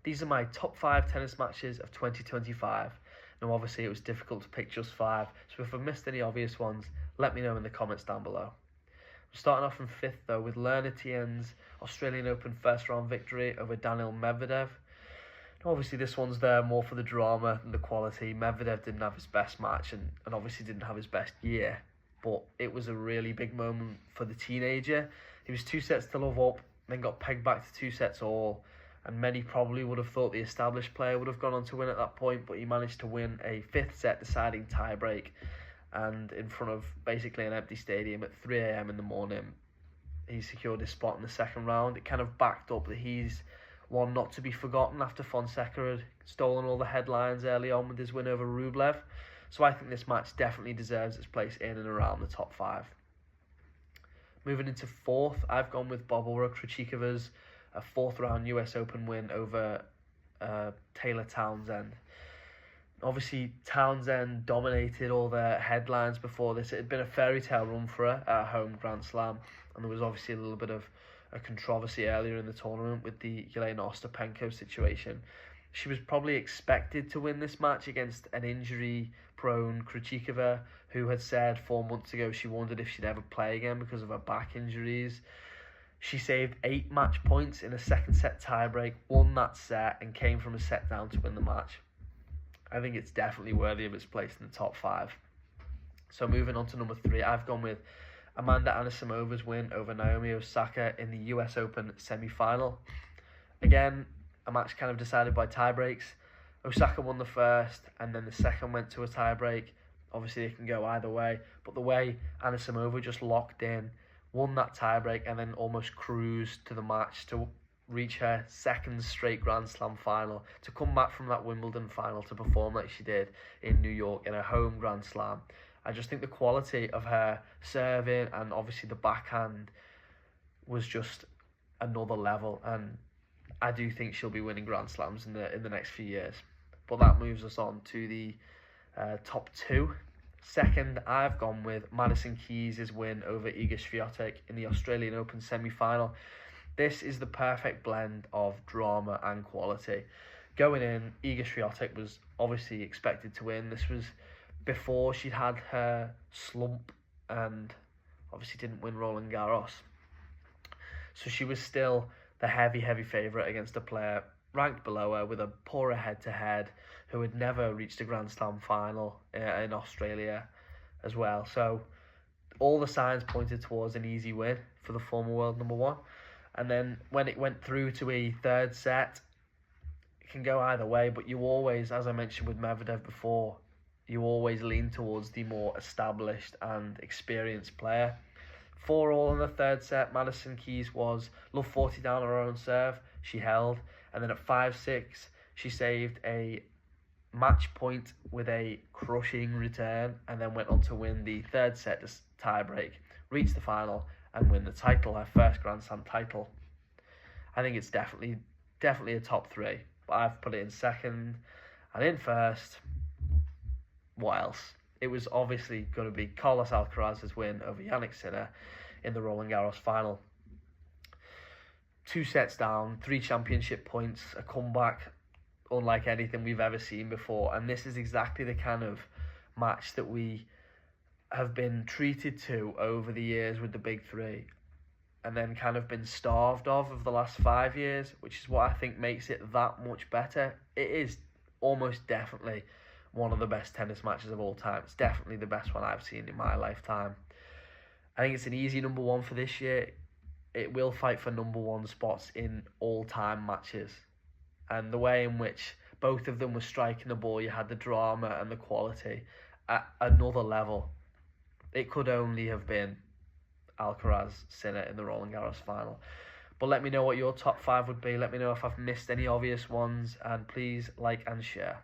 These are my top 5 tennis matches of 2025. Now obviously it was difficult to pick just 5, so if I missed any obvious ones, let me know in the comments down below. Starting off from 5th though with Lern Etienne's Australian Open first round victory over Daniil Medvedev. Now obviously this one's there more for the drama than the quality. Medvedev didn't have his best match and obviously didn't have his best year, but it was a really big moment for the teenager. He was 2 sets to love up, then got pegged back to 2 sets all, and many probably would have thought the established player would have gone on to win at that point, but he managed to win a 5th set deciding tiebreak, and in front of basically an empty stadium at 3 a.m. in the morning, he secured his spot in the second round. It kind of backed up that he's one not to be forgotten after Fonseca had stolen all the headlines early on with his win over Rublev. So I think this match definitely deserves its place in and around the top 5. Moving into 4th, I've gone with Barbora Krejcikova's 4th round US Open win over Taylor Townsend. Obviously, Townsend dominated all the headlines before this. It had been a fairy tale run for her at home Grand Slam, and there was obviously a little bit of a controversy earlier in the tournament with the Yelena Ostapenko situation. She was probably expected to win this match against an injury-prone Krejcikova, who had said 4 months ago she wondered if she'd ever play again because of her back injuries. She saved 8 match points in a second set tiebreak, won that set, and came from a set down to win the match. I think it's definitely worthy of its place in the top 5. So moving on to number 3, I've gone with Amanda Anisimova's win over Naomi Osaka in the US Open semi-final. Again, a match kind of decided by tiebreaks. Osaka won the first, and then the second went to a tiebreak. Obviously, it can go either way, but the way Anisimova just locked in, won that tiebreak, and then almost cruised to the match to reach her 2nd straight Grand Slam final, to come back from that Wimbledon final to perform like she did in New York in her home Grand Slam. I just think the quality of her serving and obviously the backhand was just another level, and I do think she'll be winning Grand Slams in the next few years. But that moves us on to the top 2. Second, I've gone with Madison Keys' win over Iga Swiatek in the Australian Open semi-final. This is the perfect blend of drama and quality. Going in, Iga Swiatek was obviously expected to win. This was before she'd had her slump and obviously didn't win Roland Garros. So she was still the heavy favourite against a player ranked below her with a poorer head-to-head who had never reached a Grand Slam final in Australia as well. So all the signs pointed towards an easy win for the former world number 1. And then when it went through to a 3rd set, it can go either way, but you always, as I mentioned with Medvedev before, you always lean towards the more established and experienced player. 4-all in the 3rd set, Madison Keys was love 40 down her own serve, she held, and then at 5-6, she saved a match point with a crushing return, and then went on to win the 3rd set tiebreak, reach the final, and win the title, her first Grand Slam title. I think it's definitely a top 3, but I've put it in 2nd, and in 1st, what else? It was obviously going to be Carlos Alcaraz's win over Jannik Sinner in the Roland Garros final. 2 sets down, 3 championship points, a comeback unlike anything we've ever seen before, and this is exactly the kind of match that we have been treated to over the years with the big 3, and then kind of been starved of the last 5 years, which is what I think makes it that much better. It is almost definitely one of the best tennis matches of all time. It's definitely the best one I've seen in my lifetime. I think it's an easy number 1 for this year. It will fight for number 1 spots in all-time matches. And the way in which both of them were striking the ball, you had the drama and the quality at another level. It could only have been Alcaraz Sinner in the Roland Garros final. But let me know what your top 5 would be. Let me know if I've missed any obvious ones, and please like and share.